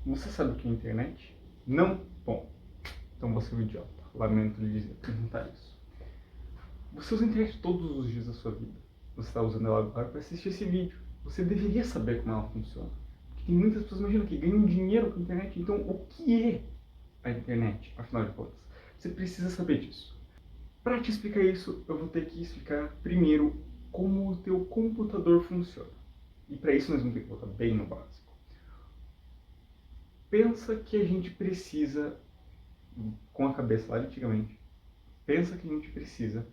Você sabe o que é internet? Não? Bom, então você é um idiota. Lamento lhe dizer, perguntar isso. Você usa a internet todos os dias da sua vida. Você está usando ela agora para assistir esse vídeo. Você deveria saber como ela funciona. Porque tem muitas pessoas, imagina, que ganham dinheiro com a internet. Então, o que é a internet, afinal de contas? Você precisa saber disso. Para te explicar isso, eu vou ter que explicar primeiro como o teu computador funciona. E para isso nós vamos ter que voltar bem no básico. Pensa que a gente precisa, com a cabeça lá de antigamente, pensa que a gente precisa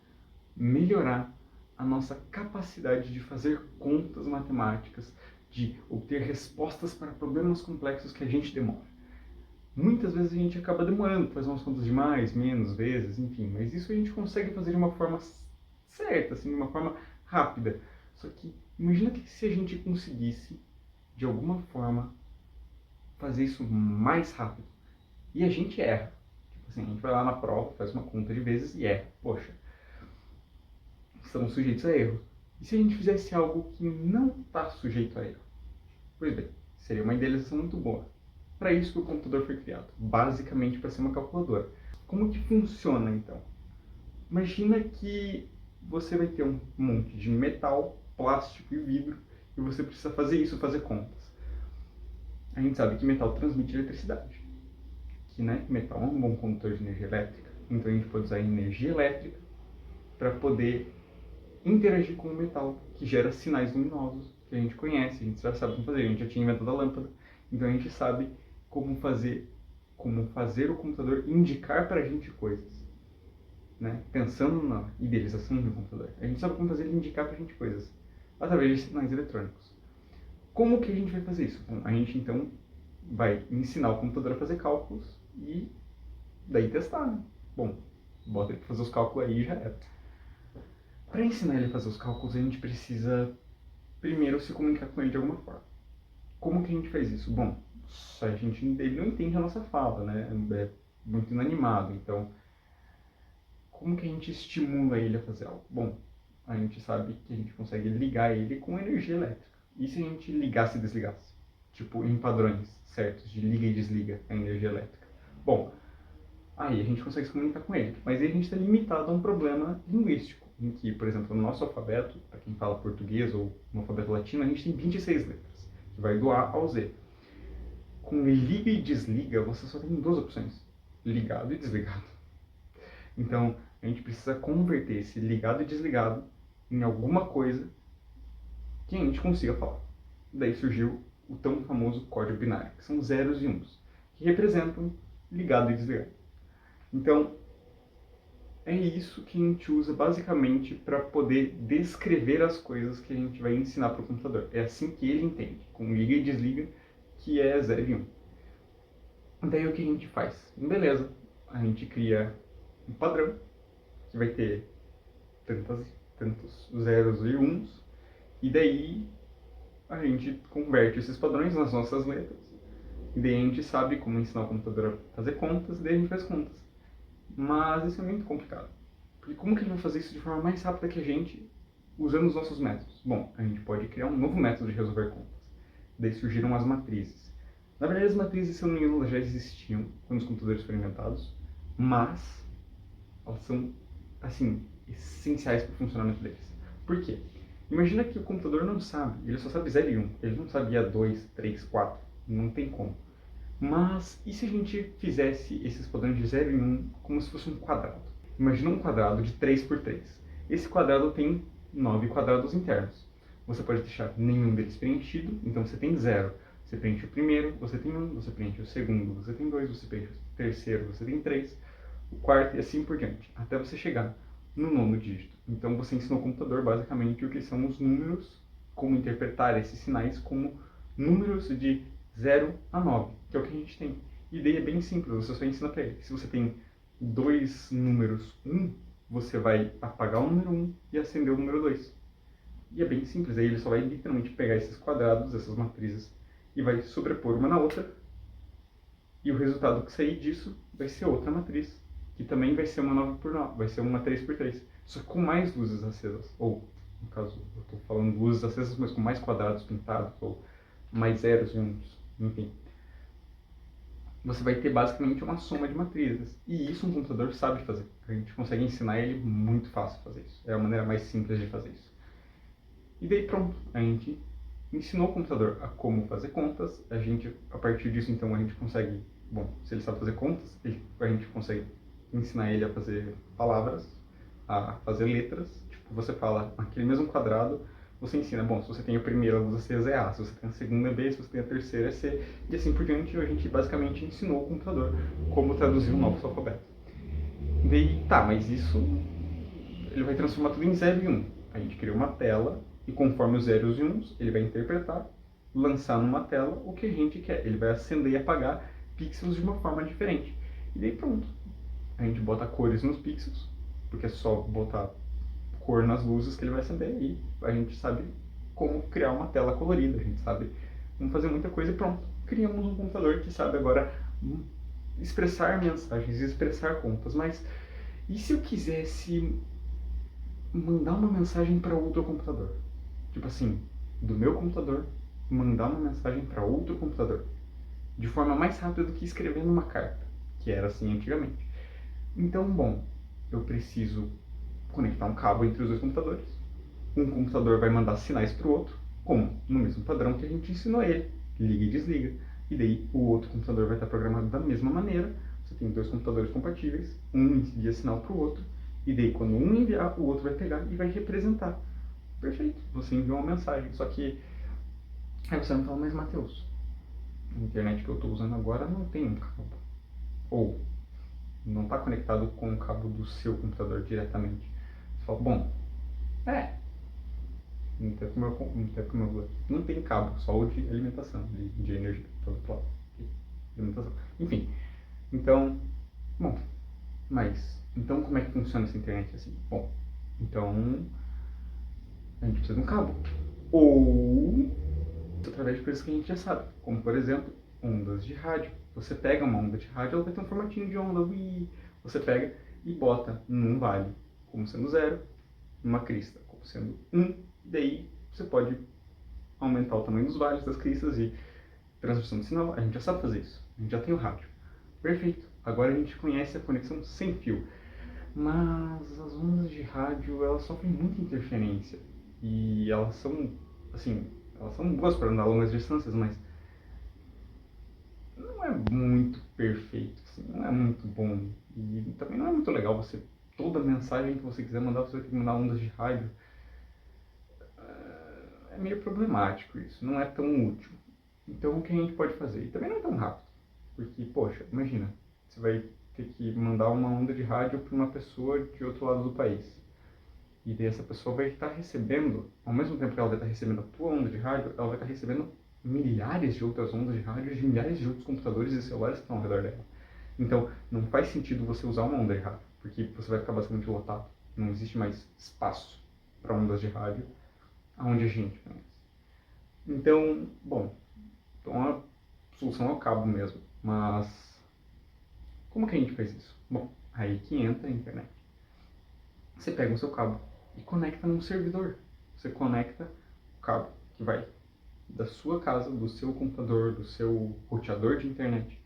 melhorar a nossa capacidade de fazer contas matemáticas, de obter respostas para problemas complexos que a gente demora. Muitas vezes a gente acaba demorando, faz umas contas de mais, menos vezes, enfim, mas isso a gente consegue fazer de uma forma certa, assim, de uma forma rápida. Só que imagina que se a gente conseguisse, de alguma forma, fazer isso mais rápido. E a gente erra. Tipo assim, a gente vai lá na prova, faz uma conta de vezes e erra. Poxa, estamos sujeitos a erro. E se a gente fizesse algo que não está sujeito a erro? Pois bem, seria uma idealização muito boa. Para isso que o computador foi criado, basicamente para ser uma calculadora. Como que funciona então? Imagina que você vai ter um monte de metal, plástico e vidro e você precisa fazer isso, fazer contas. A gente sabe que metal transmite eletricidade, que metal é um bom condutor de energia elétrica, então a gente pode usar energia elétrica para poder interagir com o metal, que gera sinais luminosos, que a gente conhece, a gente já sabe como fazer, a gente já tinha inventado a lâmpada, então a gente sabe como fazer o computador indicar para a gente coisas. Né? Pensando na idealização do computador, a gente sabe como fazer ele indicar para a gente coisas, através de sinais eletrônicos. Como que a gente vai fazer isso? Bom, a gente então vai ensinar o computador a fazer cálculos e daí testar, né? Bom, bota ele para fazer os cálculos aí e já era. Para ensinar ele a fazer os cálculos, a gente precisa primeiro se comunicar com ele de alguma forma. Como que a gente faz isso? Bom, ele não entende a nossa fala, né? É muito inanimado, então como que a gente estimula ele a fazer algo? Bom, a gente sabe que a gente consegue ligar ele com energia elétrica. E se a gente ligasse e desligasse? Tipo, em padrões certos de liga e desliga a energia elétrica. Bom, aí a gente consegue se comunicar com ele. Mas aí a gente está limitado a um problema linguístico, em que, por exemplo, no nosso alfabeto, para quem fala português ou no alfabeto latino, a gente tem 26 letras, que vai do A ao Z. Com liga e desliga, você só tem duas opções: ligado e desligado. Então, a gente precisa converter esse ligado e desligado em alguma coisa que a gente consiga falar. Daí surgiu o tão famoso código binário, que são zeros e uns, que representam ligado e desligado. Então, é isso que a gente usa basicamente para poder descrever as coisas que a gente vai ensinar para o computador. É assim que ele entende, com liga e desliga, que é 0 e 1. Daí o que a gente faz? Beleza, a gente cria um padrão que vai ter tantos zeros e uns, e daí a gente converte esses padrões nas nossas letras, e daí a gente sabe como ensinar o computador a fazer contas, e daí a gente faz contas. Mas isso é muito complicado, porque como que ele vai fazer isso de forma mais rápida que a gente, usando os nossos métodos? Bom, a gente pode criar um novo método de resolver contas. Daí surgiram as matrizes. Na verdade, as matrizes, se eu não me engano, já existiam quando os computadores foram inventados, mas elas são, assim, essenciais para o funcionamento deles. Por quê? Imagina que o computador não sabe, ele só sabe 0 e 1, ele não sabia 2, 3, 4, não tem como. Mas e se a gente fizesse esses padrões de 0 e 1 como se fosse um quadrado? Imagina um quadrado de 3 por 3. Esse quadrado tem 9 quadrados internos. Você pode deixar nenhum deles preenchido, então você tem 0. Você preenche o primeiro, você tem 1, você preenche o segundo, você tem 2, você preenche o terceiro, você tem 3, o quarto e assim por diante, até você chegar no nono dígito. Então você ensinou ao computador basicamente o que são os números, como interpretar esses sinais como números de 0 a 9, que é o que a gente tem. E daí é bem simples, você só ensina para ele. Se você tem dois números 1, você vai apagar o número 1 e acender o número 2. E é bem simples, aí ele só vai literalmente pegar esses quadrados, essas matrizes, e vai sobrepor uma na outra, e o resultado que sair disso vai ser outra matriz, que também vai ser uma 9 por 9, vai ser uma 3 por 3, só que com mais luzes acesas, ou, no caso, eu estou falando luzes acesas, mas com mais quadrados pintados, ou mais zeros e uns, enfim. você vai ter basicamente uma soma de matrizes. E isso um computador sabe fazer. A gente consegue ensinar ele muito fácil a fazer isso. É a maneira mais simples de fazer isso. E daí pronto, a gente ensinou o computador a como fazer contas. A partir disso, então, a gente consegue... Bom, se ele sabe fazer contas, a gente consegue ensinar ele a fazer palavras, a fazer letras. Tipo, você fala aquele mesmo quadrado, você ensina, bom, se você tem a primeira das Cs é A, se você tem a segunda é B, se você tem a terceira é C, e assim por diante. A gente basicamente ensinou o computador como traduzir um novo alfabeto. Daí, tá, mas isso ele vai transformar tudo em 0 e 1. A gente cria uma tela e conforme os zeros e uns, ele vai interpretar, lançar numa tela o que a gente quer. Ele vai acender e apagar pixels de uma forma diferente. E daí pronto. A gente bota cores nos pixels, porque é só botar cor nas luzes que ele vai acender e a gente sabe como criar uma tela colorida, a gente sabe como fazer muita coisa e pronto. Criamos um computador que sabe agora expressar mensagens, expressar contas. Mas e se eu quisesse mandar uma mensagem para outro computador? Tipo assim, do meu computador, mandar uma mensagem para outro computador. De forma mais rápida do que escrevendo uma carta, que era assim antigamente. Então, bom, eu preciso conectar um cabo entre os dois computadores. Um computador vai mandar sinais para o outro, como no mesmo padrão que a gente ensinou ele, liga e desliga. E daí o outro computador vai estar programado da mesma maneira. Você tem dois computadores compatíveis, um envia sinal para o outro, e daí quando um enviar, o outro vai pegar e vai representar. Perfeito, você enviou uma mensagem, só que aí você não fala, mas Matheus, a internet que eu estou usando agora não tem um cabo. Ou não está conectado com o cabo do seu computador diretamente. Você fala, bom, não tem cabo, só o de alimentação, de energia, do outro lado, alimentação. Enfim, então, bom, mas, então como é que funciona essa internet assim? Bom, então, a gente precisa de um cabo. Ou, através de coisas que a gente já sabe, como por exemplo, ondas de rádio. Você pega uma onda de rádio, ela vai ter um formatinho de onda, você pega e bota num vale, como sendo 0, numa crista, como sendo 1, daí você pode aumentar o tamanho dos vales, das cristas e transmissão de sinal. A gente já sabe fazer isso, a gente já tem o rádio. Perfeito, agora a gente conhece a conexão sem fio. Mas as ondas de rádio, elas sofrem muita interferência. E elas são, assim, elas são boas para andar a longas distâncias, mas não é muito perfeito, assim, não é muito bom. E também não é muito legal você, toda mensagem que você quiser mandar, você vai ter que mandar ondas de rádio. É meio problemático isso, não é tão útil. Então o que a gente pode fazer? E também não é tão rápido, porque, poxa, imagina, você vai ter que mandar uma onda de rádio para uma pessoa de outro lado do país. E daí essa pessoa vai estar recebendo, ao mesmo tempo que ela vai estar recebendo a tua onda de rádio, ela vai estar recebendo milhares de outras ondas de rádio de milhares de outros computadores e celulares que estão ao redor dela. Então, não faz sentido você usar uma onda de rádio, porque você vai ficar basicamente lotado. Não existe mais espaço para ondas de rádio aonde a gente conhece. Então, bom, então a solução é o cabo mesmo. Mas como que a gente faz isso? Bom, aí que entra a internet. Você pega o seu cabo e conecta num servidor. Você conecta o cabo que vai da sua casa, do seu computador, do seu roteador de internet.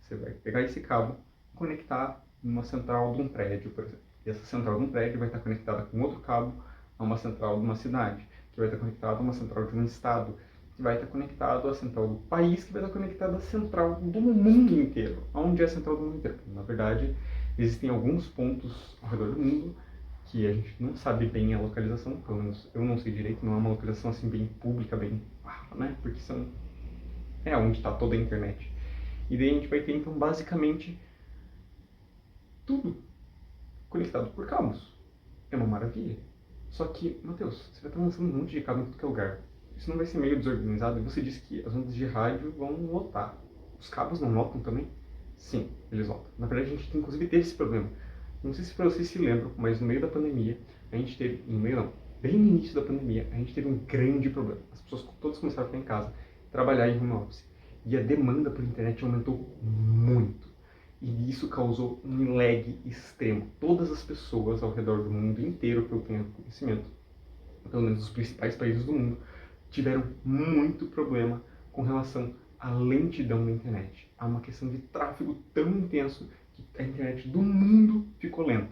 Você vai pegar esse cabo e conectar numa central de um prédio, por exemplo. E essa central de um prédio vai estar conectada com outro cabo a uma central de uma cidade, que vai estar conectado a uma central de um estado, que vai estar conectado à central do país, que vai estar conectado à central do mundo inteiro. Onde é a central do mundo inteiro? Na verdade, existem alguns pontos ao redor do mundo que a gente não sabe bem a localização, pelo menos eu não sei direito, não é uma localização assim bem pública, bem, né? Porque é onde está toda a internet. E daí a gente vai ter então basicamente tudo conectado por cabos. É uma maravilha. Só que, Matheus, você vai estar lançando um monte de cabo em todo lugar. Isso não vai ser meio desorganizado? E você disse que as ondas de rádio vão lotar. Os cabos não lotam também? Sim, eles lotam. Na verdade, a gente inclusive teve esse problema. Não sei se vocês se lembram, mas no meio da pandemia, a gente teve, no meio não, bem no início da pandemia, a gente teve um grande problema. As pessoas todas começaram a ficar em casa, trabalhar em home office. E a demanda por internet aumentou muito. E isso causou um lag extremo. Todas as pessoas ao redor do mundo inteiro, que eu tenho conhecimento, pelo menos os principais países do mundo, tiveram muito problema com relação a lentidão da internet. Há uma questão de tráfego tão intenso que a internet do mundo ficou lenta,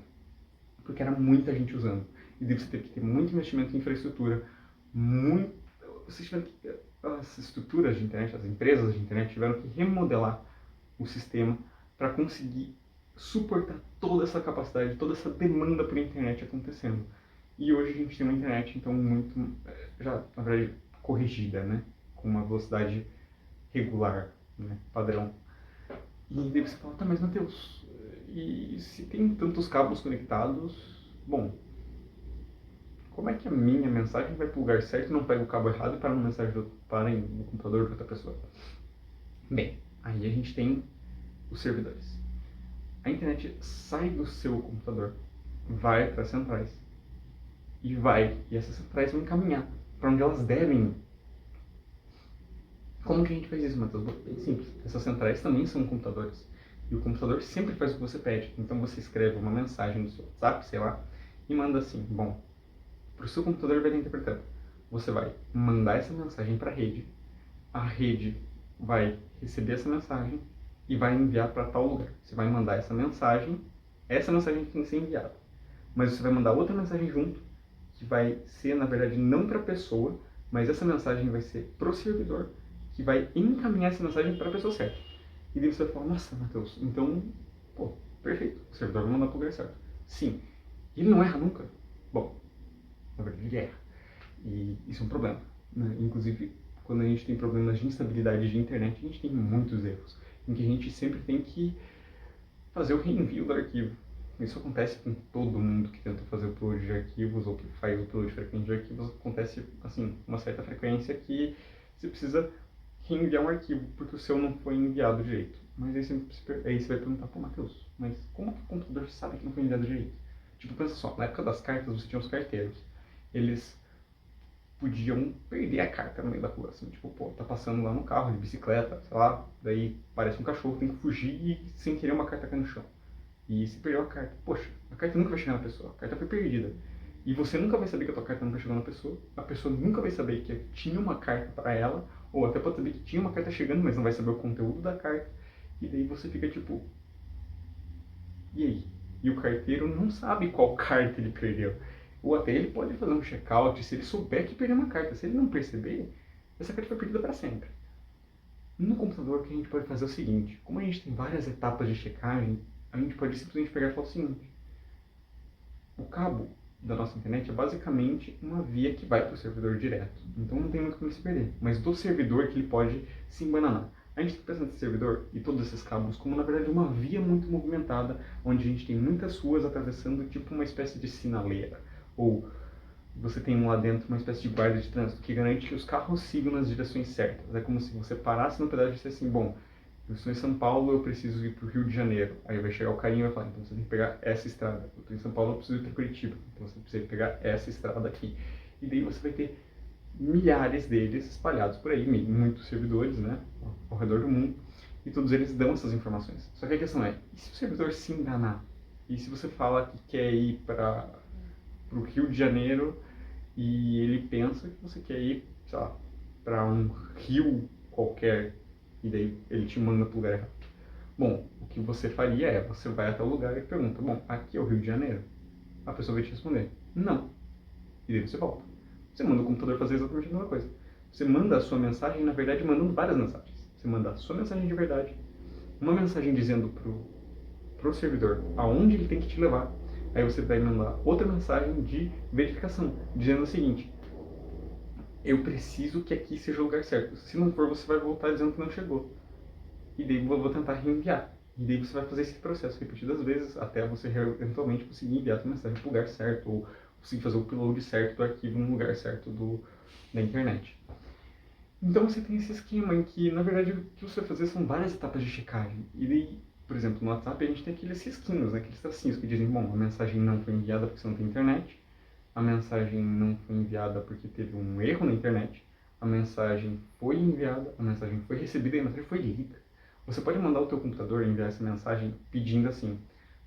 porque era muita gente usando. E daí você teve que ter muito investimento em infraestrutura, muito... As estruturas de internet, as empresas de internet tiveram que remodelar o sistema para conseguir suportar toda essa capacidade, toda essa demanda por internet acontecendo. E hoje a gente tem uma internet, então, muito, já, na verdade, corrigida, né? Com uma velocidade regular, né? Padrão. E daí você fala, tá, mas Matheus, e se tem tantos cabos conectados, bom, como é que a minha mensagem vai para o lugar certo e não pega o cabo errado e para uma mensagem para no computador de outra pessoa? Bem, aí a gente tem os servidores. A internet sai do seu computador, vai para as centrais, e essas centrais vão encaminhar para onde elas devem ir. Como que a gente faz isso, Matheus? Bem simples. Essas centrais também são computadores. E o computador sempre faz o que você pede. Então você escreve uma mensagem no seu WhatsApp, sei lá, e manda assim, bom, para o seu computador vai estar interpretando. Você vai mandar essa mensagem para a rede vai receber essa mensagem e vai enviar para tal lugar. Você vai mandar essa mensagem tem que ser enviada. Mas você vai mandar outra mensagem junto, que vai ser, na verdade, não para a pessoa, mas essa mensagem vai ser para o servidor, que vai encaminhar essa mensagem para a pessoa certa. E daí você vai falar, nossa, Matheus, então, pô, perfeito, o servidor vai mandar para o lugar certo. Sim, ele não erra nunca. Bom, na verdade ele erra. E isso é um problema, né? Inclusive, quando a gente tem problemas de instabilidade de internet, a gente tem muitos erros, em que a gente sempre tem que fazer o reenvio do arquivo. Isso acontece com todo mundo que tenta fazer o upload de arquivos ou que faz o upload frequente de arquivos. Acontece, assim, uma certa frequência que você precisa reenviar um arquivo porque o seu não foi enviado direito. Mas aí você vai perguntar, pô, Matheus, mas como que o computador sabe que não foi enviado direito? Tipo, pensa só, na época das cartas você tinha os carteiros. Eles podiam perder a carta no meio da rua, assim, tipo, pô, tá passando lá no carro de bicicleta, sei lá, daí parece um cachorro, tem que fugir e sem querer uma carta cai no chão. E se perdeu a carta, poxa, a carta nunca vai chegar na pessoa, a carta foi perdida. E você nunca vai saber que a tua carta nunca chegou na pessoa, a pessoa nunca vai saber que tinha uma carta para ela, ou até pode saber que tinha uma carta chegando, mas não vai saber o conteúdo da carta, e daí você fica tipo, e aí? E o carteiro não sabe qual carta ele perdeu. Ou até ele pode fazer um check-out se ele souber que perdeu uma carta. Se ele não perceber, essa carta foi perdida para sempre. No computador, o que a gente pode fazer é o seguinte: como a gente tem várias etapas de checagem, a gente pode simplesmente pegar e falar o seguinte: o cabo da nossa internet é basicamente uma via que vai para o servidor direto. Então não tem muito como se perder. Mas do servidor que ele pode se embananar. A gente está pensando nesse servidor e todos esses cabos como, na verdade, uma via muito movimentada, onde a gente tem muitas ruas atravessando tipo uma espécie de sinaleira. Ou você tem lá dentro uma espécie de guarda de trânsito que garante que os carros sigam nas direções certas. É como se você parasse no pedaço e dissesse assim, bom, eu estou em São Paulo, eu preciso ir para o Rio de Janeiro. Aí vai chegar o carinha e vai falar, então você tem que pegar essa estrada. Eu estou em São Paulo, eu preciso ir para Curitiba. Então você precisa pegar essa estrada aqui. E daí você vai ter milhares deles espalhados por aí, muitos servidores, né, ao redor do mundo. E todos eles dão essas informações. Só que a questão é, e se o servidor se enganar? E se você fala que quer ir para o Rio de Janeiro e ele pensa que você quer ir, sei lá, para um rio qualquer e daí ele te manda para o lugar errado? Bom, o que você faria é, você vai até o lugar e pergunta, bom, aqui é o Rio de Janeiro? A pessoa vai te responder, não. E daí você volta. Você manda o computador fazer exatamente a mesma coisa. Você manda a sua mensagem, na verdade, mandando várias mensagens. Você manda a sua mensagem de verdade, uma mensagem dizendo pro servidor aonde ele tem que te levar. Aí você vai mandar outra mensagem de verificação, dizendo o seguinte: eu preciso que aqui seja o lugar certo. Se não for, você vai voltar dizendo que não chegou. E daí eu vou tentar reenviar. E daí você vai fazer esse processo repetidas vezes até você eventualmente conseguir enviar a sua mensagem para o lugar certo ou conseguir fazer o upload certo do arquivo no lugar certo da internet. Então você tem esse esquema em que, na verdade, o que você vai fazer são várias etapas de checagem. E daí, por exemplo, no WhatsApp a gente tem aqueles risquinhos, né, aqueles tracinhos que dizem, bom, a mensagem não foi enviada porque você não tem internet, a mensagem não foi enviada porque teve um erro na internet, a mensagem foi enviada, a mensagem foi recebida e a mensagem foi lida. Você pode mandar o teu computador enviar essa mensagem pedindo assim,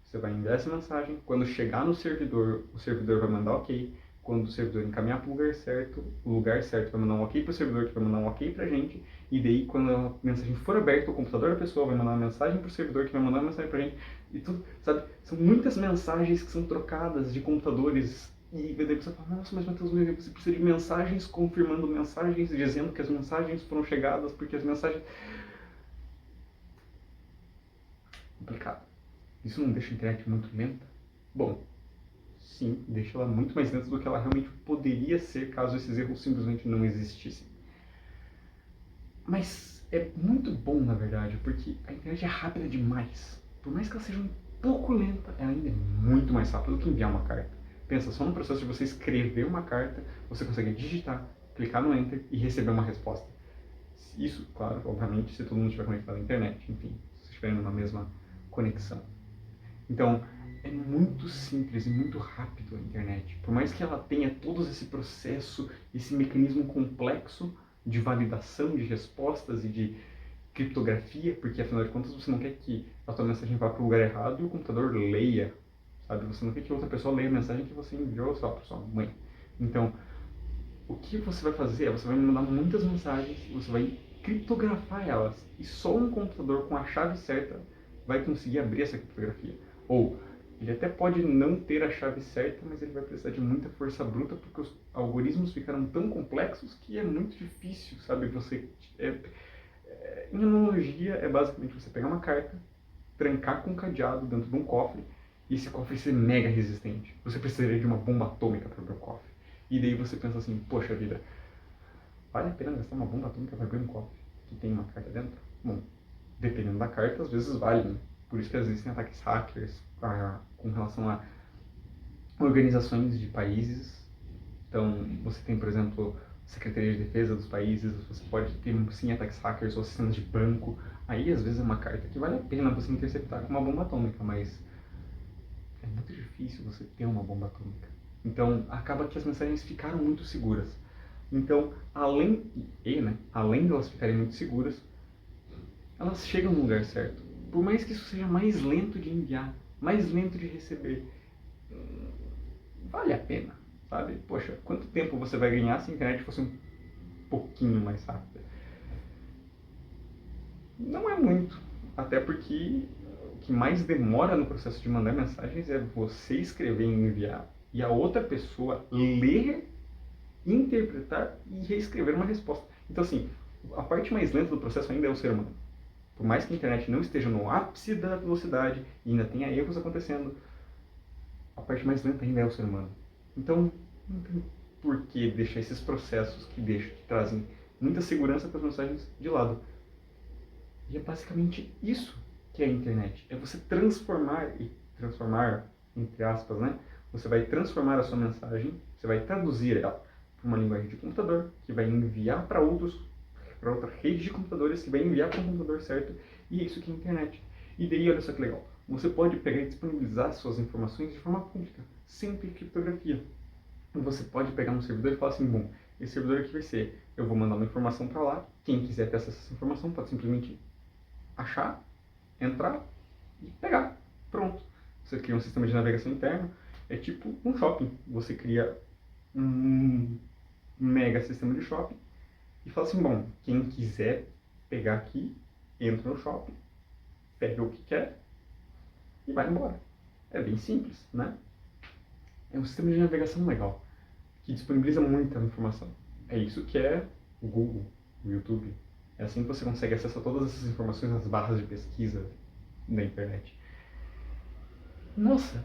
você vai enviar essa mensagem, quando chegar no servidor, o servidor vai mandar ok, quando o servidor encaminhar para o lugar certo vai mandar um ok para o servidor, que vai mandar um ok para a gente, e daí quando a mensagem for aberta, o computador da pessoa vai mandar uma mensagem para o servidor, que vai mandar uma mensagem para a gente, e tudo, sabe? São muitas mensagens que são trocadas de computadores, e daí você fala, nossa, mas Matheus, você precisa de mensagens confirmando mensagens, dizendo que as mensagens foram chegadas, porque as mensagens... Complicado. Isso não deixa a internet muito lenta? Bom, sim, deixa ela muito mais lenta do que ela realmente poderia ser caso esses erros simplesmente não existissem. Mas é muito bom, na verdade, porque a internet é rápida demais. Por mais que ela seja um pouco lenta, ela ainda é muito mais rápida do que enviar uma carta. Pensa, só no processo de você escrever uma carta, você consegue digitar, clicar no Enter e receber uma resposta. Isso, claro, obviamente, se todo mundo estiver conectado à internet, enfim, se estiverem numa mesma conexão. Então, é muito simples e muito rápido a internet. Por mais que ela tenha todo esse processo, esse mecanismo complexo de validação de respostas e de criptografia, porque afinal de contas você não quer que a sua mensagem vá para o lugar errado e o computador leia, sabe? Você não quer que outra pessoa leia a mensagem que você enviou só para sua mãe. Então, o que você vai fazer é você vai mandar muitas mensagens, você vai criptografar elas, e só um computador com a chave certa vai conseguir abrir essa criptografia. Ou ele até pode não ter a chave certa, mas ele vai precisar de muita força bruta, porque os algoritmos ficaram tão complexos que é muito difícil, sabe? Em analogia, é basicamente você pegar uma carta, trancar com um cadeado dentro de um cofre, e esse cofre ser mega resistente. Você precisaria de uma bomba atômica para abrir o cofre. E daí você pensa assim, poxa vida, vale a pena gastar uma bomba atômica para abrir um cofre que tem uma carta dentro? Bom, dependendo da carta, às vezes vale, né? Por isso que às vezes tem ataques hackers com relação a organizações de países. Então, você tem, por exemplo, Secretaria de Defesa dos países, você pode ter, sim, ataques hackers ou sistemas de banco. Aí, às vezes, é uma carta que vale a pena você interceptar com uma bomba atômica, mas é muito difícil você ter uma bomba atômica. Então, acaba que as mensagens ficaram muito seguras. Então, além de elas ficarem muito seguras, elas chegam no lugar certo. Por mais que isso seja mais lento de enviar, mais lento de receber, vale a pena, sabe? Poxa, quanto tempo você vai ganhar se a internet fosse um pouquinho mais rápida? Não é muito, até porque o que mais demora no processo de mandar mensagens é você escrever e enviar, e a outra pessoa ler, interpretar e reescrever uma resposta. Então, assim, a parte mais lenta do processo ainda é o ser humano. Por mais que a internet não esteja no ápice da velocidade e ainda tenha erros acontecendo, a parte mais lenta ainda é o ser humano. Então, não tem por que deixar esses processos que trazem muita segurança para as mensagens de lado. E é basicamente isso que é a internet. É você transformar, entre aspas, né? Você vai transformar a sua mensagem, você vai traduzir ela para uma linguagem de computador, que vai enviar para outra rede de computadores, que vai enviar para o computador certo, e é isso que é a internet. E daí, olha só que legal, você pode pegar e disponibilizar suas informações de forma pública, sem ter criptografia. Você pode pegar um servidor e falar assim, bom, esse servidor aqui vai ser, eu vou mandar uma informação para lá, quem quiser ter acesso a essa informação pode simplesmente achar, entrar e pegar. Pronto. Você cria um sistema de navegação interno, é tipo um shopping. Você cria um mega sistema de shopping e fala assim, bom, quem quiser pegar aqui, entra no shopping, pega o que quer e vai embora. É bem simples, né? É um sistema de navegação legal, que disponibiliza muita informação. É isso que é o Google, o YouTube. É assim que você consegue acesso a todas essas informações nas barras de pesquisa da internet. Nossa!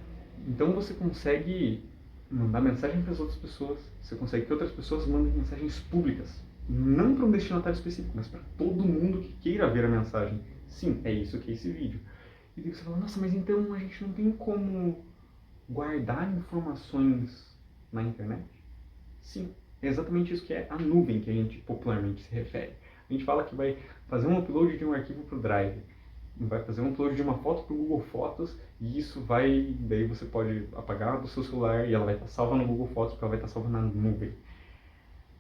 Então você consegue mandar mensagem para as outras pessoas, você consegue que outras pessoas mandem mensagens públicas. Não para um destinatário específico, mas para todo mundo que queira ver a mensagem. Sim, é isso que é esse vídeo. E daí você fala, nossa, mas então a gente não tem como guardar informações na internet? Sim, é exatamente isso que é a nuvem que a gente popularmente se refere. A gente fala que vai fazer um upload de um arquivo para o Drive, vai fazer um upload de uma foto para o Google Fotos, e isso daí você pode apagar do seu celular e ela vai estar salva no Google Fotos, porque ela vai estar salva na nuvem.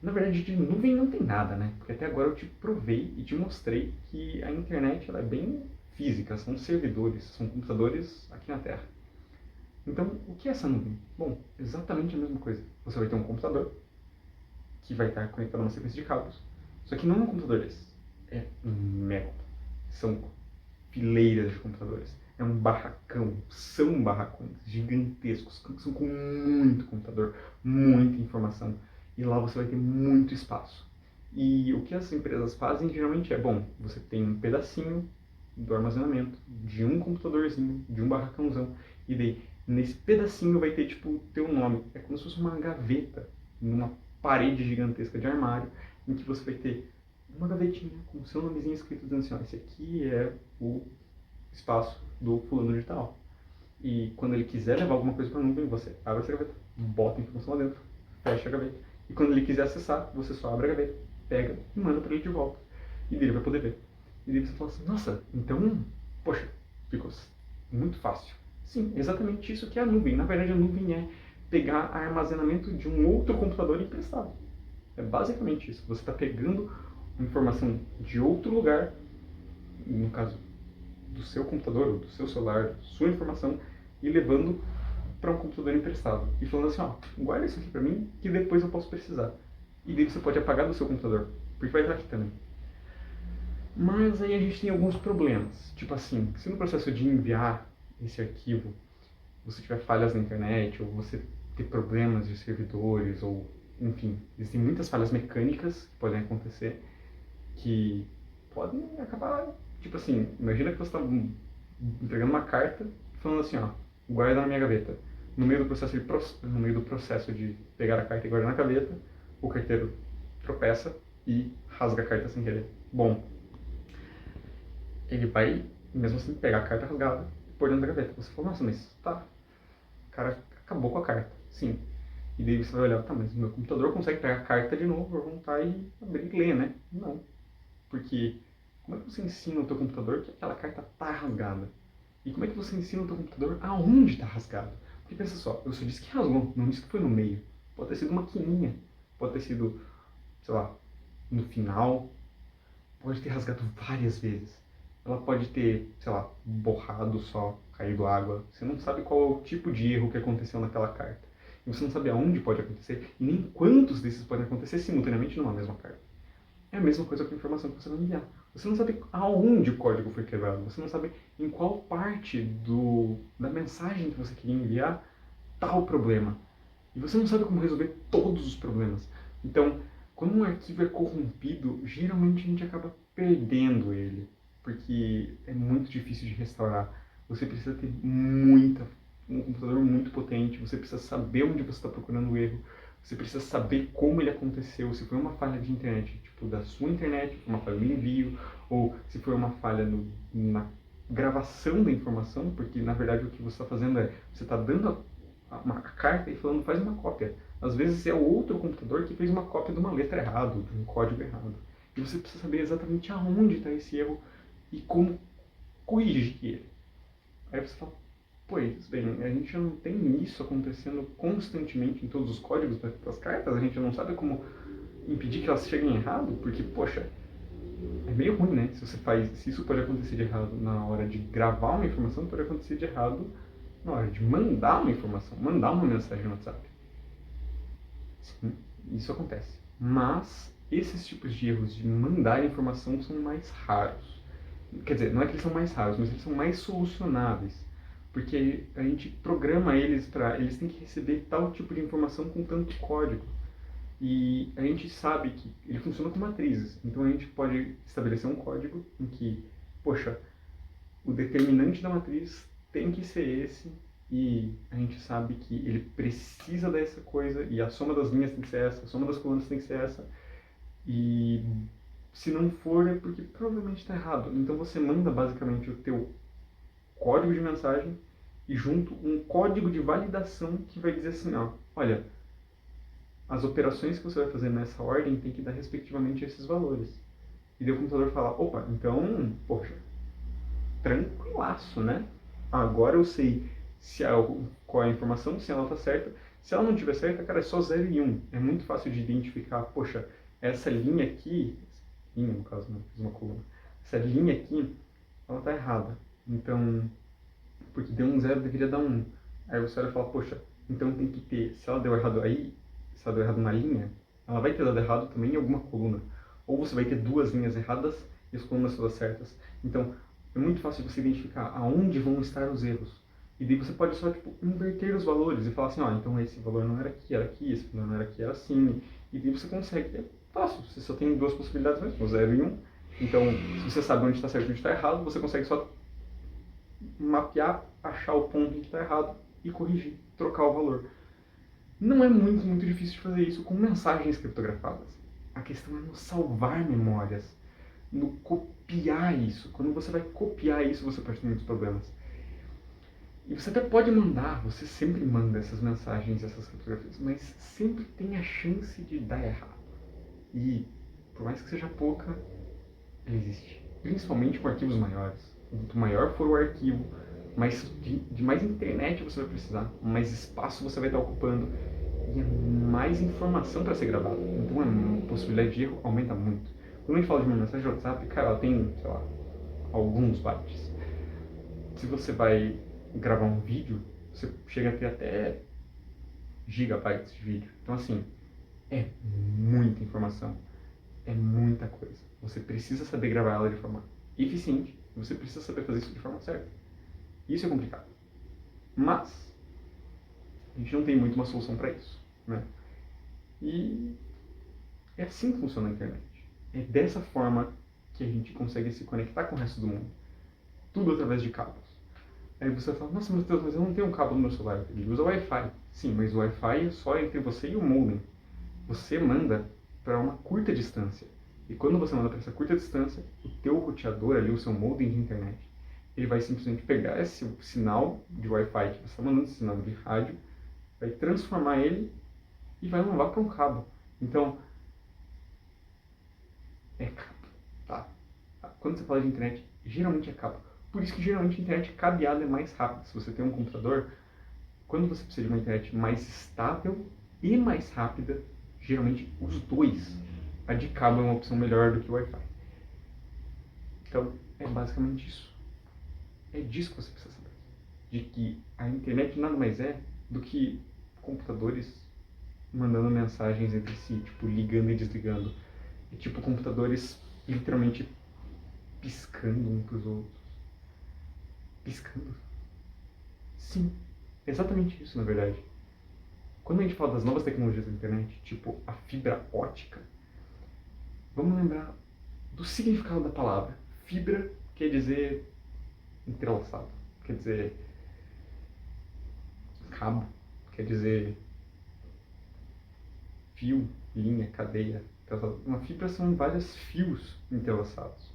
Na verdade, de nuvem não tem nada, né? Porque até agora eu te provei e te mostrei que a internet ela é bem física, são servidores, são computadores aqui na Terra. Então, o que é essa nuvem? Bom, exatamente a mesma coisa. Você vai ter um computador que vai estar conectado a uma sequência de cabos. Só que não é um computador desse. É um mega. São fileiras de computadores. É um barracão. São barracões gigantescos. São com muito computador, muita informação. E lá você vai ter muito espaço. E o que as empresas fazem geralmente é, bom, você tem um pedacinho do armazenamento de um computadorzinho, de um barracãozão, e daí nesse pedacinho vai ter tipo o teu nome. É como se fosse uma gaveta numa parede gigantesca de armário, em que você vai ter uma gavetinha com o seu nomezinho escrito dizendo assim, ó, esse aqui é o espaço do fulano de tal. E quando ele quiser levar alguma coisa para a nuvem, você abre essa gaveta, bota a informação lá dentro, fecha a gaveta. E quando ele quiser acessar, você só abre a gaveta, pega e manda para ele de volta. E dele vai poder ver. E daí você fala assim, nossa, então, poxa, ficou muito fácil. Sim, exatamente isso que é a nuvem. Na verdade, a nuvem é pegar armazenamento de um outro computador emprestado. É basicamente isso. Você está pegando informação de outro lugar, no caso do seu computador, ou do seu celular, sua informação, e levando para um computador emprestado. E falando assim, ó, guarda isso aqui para mim, que depois eu posso precisar. E daí você pode apagar do seu computador, porque vai estar aqui também. Mas aí a gente tem alguns problemas. Tipo assim, se no processo de enviar esse arquivo você tiver falhas na internet, ou você ter problemas de servidores, ou enfim, existem muitas falhas mecânicas que podem acontecer que podem acabar, tipo assim, imagina que você está entregando uma carta falando assim, ó, guarda na minha gaveta. No meio do processo de pegar a carta e guardar na gaveta, o carteiro tropeça e rasga a carta sem querer. Bom, ele vai, mesmo assim, pegar a carta rasgada e pôr dentro da gaveta. Você fala, nossa, mas tá, o cara acabou com a carta. Sim. E daí você vai olhar, tá, mas o meu computador consegue pegar a carta de novo, voltar e abrir e ler, né? Não. Porque como é que você ensina o teu computador que aquela carta tá rasgada? E como é que você ensina o teu computador aonde está rasgado? Porque pensa só, eu só disse que rasgou, não disse que foi no meio. Pode ter sido uma quininha, pode ter sido, sei lá, no final, pode ter rasgado várias vezes. Ela pode ter, sei lá, borrado só, caído água. Você não sabe qual é o tipo de erro que aconteceu naquela carta. E você não sabe aonde pode acontecer e nem quantos desses podem acontecer simultaneamente numa mesma carta. É a mesma coisa com a informação que você vai enviar. Você não sabe aonde o código foi quebrado, você não sabe em qual parte da mensagem que você queria enviar está o problema. E você não sabe como resolver todos os problemas. Então, quando um arquivo é corrompido, geralmente a gente acaba perdendo ele, porque é muito difícil de restaurar. Você precisa ter um computador muito potente, você precisa saber onde você está procurando o erro, você precisa saber como ele aconteceu, se foi uma falha de internet, tipo da sua internet, uma falha no envio, ou se foi uma falha na gravação da informação, porque na verdade o que você está fazendo é, você está dando a carta e falando faz uma cópia. Às vezes é o outro computador que fez uma cópia de uma letra errada, de um código errado. E você precisa saber exatamente aonde está esse erro e como corrigir ele. Aí você fala, pois bem, a gente não tem isso acontecendo constantemente em todos os códigos das cartas, a gente não sabe como impedir que elas cheguem errado, porque, poxa, é meio ruim, né? Se isso pode acontecer de errado na hora de gravar uma informação, pode acontecer de errado na hora de mandar uma informação, mandar uma mensagem no WhatsApp. Sim, isso acontece. Mas esses tipos de erros de mandar informação são mais raros. Quer dizer, não é que eles são mais raros, mas eles são mais solucionáveis. Porque a gente programa eles para eles têm que receber tal tipo de informação com tanto código. E a gente sabe que ele funciona com matrizes. Então a gente pode estabelecer um código em que, poxa, o determinante da matriz tem que ser esse e a gente sabe que ele precisa dessa coisa e a soma das linhas tem que ser essa, a soma das colunas tem que ser essa e se não for é porque provavelmente está errado. Então você manda basicamente o teu código de mensagem e junto um código de validação que vai dizer assim, ó, olha, as operações que você vai fazer nessa ordem tem que dar respectivamente esses valores. E daí o computador fala, opa, então, poxa, tranquilaço, né? Agora eu sei qual é a informação, se ela está certa. Se ela não estiver certa, cara, é só 0 e 1. É muito fácil de identificar, poxa, essa linha aqui, linha no caso, não fiz uma coluna, essa linha aqui, ela está errada. Então, porque deu um 0, deveria dar 1. Aí você olha e fala, poxa, então tem que ter, se ela deu errado aí, se ela deu errado na linha, ela vai ter dado errado também em alguma coluna. Ou você vai ter duas linhas erradas e as colunas todas certas. Então, é muito fácil você identificar aonde vão estar os erros. E daí você pode só, tipo, inverter os valores e falar assim, ó, então esse valor não era aqui, esse valor não era aqui, era assim. E daí você consegue, é fácil, você só tem duas possibilidades mesmo, 0 e 1. Então, se você sabe onde está certo e onde está errado, você consegue só mapear, achar o ponto em que está errado e corrigir, trocar o valor. Não é muito difícil de fazer isso com mensagens criptografadas. A questão é no salvar memórias, no copiar isso. Quando você vai copiar isso, você pode ter muitos problemas. E você até pode mandar, você sempre manda essas mensagens, essas criptografias, mas sempre tem a chance de dar errado. E, por mais que seja pouca, ela existe. Principalmente com arquivos maiores. Quanto maior for o arquivo, de mais internet você vai precisar, mais espaço você vai estar ocupando e mais informação para ser gravada. Então a possibilidade de erro aumenta muito. Quando a gente fala de uma mensagem de WhatsApp, cara, ela tem, sei lá, alguns bytes. Se você vai gravar um vídeo, você chega a ter até gigabytes de vídeo. Então assim, é muita informação, é muita coisa. Você precisa saber gravar ela de forma eficiente, você precisa saber fazer isso de forma certa. Isso é complicado. Mas a gente não tem muito uma solução para isso, né? E é assim que funciona a internet. É dessa forma que a gente consegue se conectar com o resto do mundo. Tudo através de cabos. Aí você fala, nossa, meu Deus, mas eu não tenho um cabo no meu celular. Ele usa Wi-Fi. Sim, mas o Wi-Fi é só entre você e o modem. Você manda para uma curta distância. E quando você manda para essa curta distância, o teu roteador ali, o seu modem de internet, ele vai simplesmente pegar esse sinal de Wi-Fi que você está mandando, esse sinal de rádio, vai transformar ele e vai levar para um cabo. Então, é cabo, tá? Quando você fala de internet, geralmente é cabo. Por isso que geralmente a internet cabeada é mais rápida. Se você tem um computador, quando você precisa de uma internet mais estável e mais rápida, geralmente os dois. A de cabo é uma opção melhor do que o Wi-Fi. Então, é basicamente isso. É disso que você precisa saber. De que a internet nada mais é do que computadores mandando mensagens entre si, tipo, ligando e desligando. É tipo computadores literalmente piscando um pros outros. Piscando? Sim, exatamente isso, na verdade. Quando a gente fala das novas tecnologias da internet, tipo a fibra ótica, vamos lembrar do significado da palavra. Fibra quer dizer entrelaçado, quer dizer cabo, quer dizer fio, linha, cadeia. Uma fibra são vários fios entrelaçados.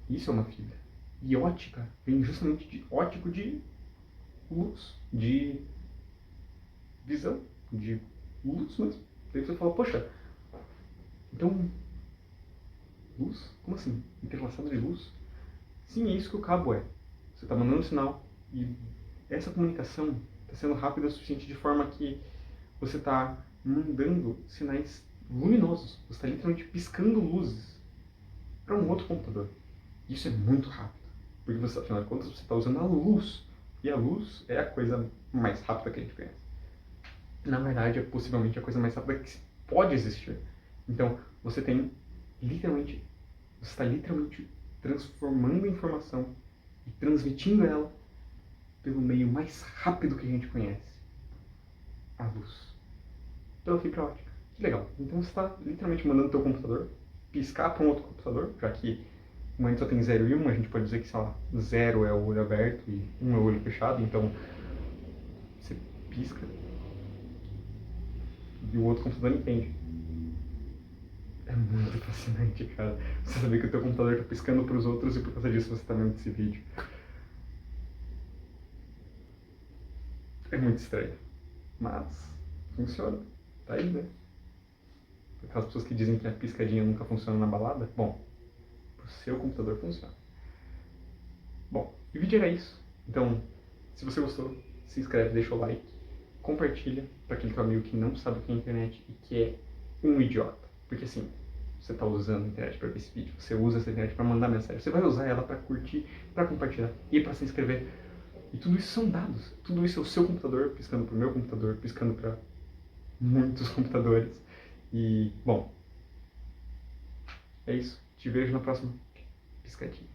Isso é uma fibra. E ótica vem justamente de ótico, de luz, de visão, de luz mesmo. Daí você fala, poxa, então, luz? Como assim? Entrelaçado de luz? Sim, é isso que o cabo é. Você está mandando um sinal e essa comunicação está sendo rápida o suficiente de forma que você está mandando sinais luminosos. Você está literalmente piscando luzes para um outro computador. Isso é muito rápido. Porque você, afinal de contas, você está usando a luz. E a luz é a coisa mais rápida que a gente conhece. Na verdade, é possivelmente a coisa mais rápida que pode existir. Então, você está literalmente transformando a informação e transmitindo ela pelo meio mais rápido que a gente conhece, a luz, pela fibra ótica. Que legal. Então você está literalmente mandando o teu computador piscar para um outro computador, já que como a gente só tem 0 e 1, a gente pode dizer que, sei lá, 0 é o olho aberto e 1 é o olho fechado, então você pisca e o outro computador entende. É muito fascinante, cara. Você saber que o teu computador está piscando para os outros e por causa disso você está vendo esse vídeo. É muito estranho. Mas funciona. Tá aí, né? Aquelas pessoas que dizem que a piscadinha nunca funciona na balada. Bom, pro seu computador funciona. Bom, e o vídeo era isso. Então, se você gostou, se inscreve, deixa o like, compartilha para aquele teu amigo que não sabe o que é internet e que é um idiota. Porque assim, você está usando a internet para ver esse vídeo, você usa essa internet para mandar mensagem, você vai usar ela para curtir, para compartilhar e para se inscrever. E tudo isso são dados. Tudo isso é o seu computador piscando para o meu computador, piscando para muitos computadores. E, bom, é isso. Te vejo na próxima piscadinha.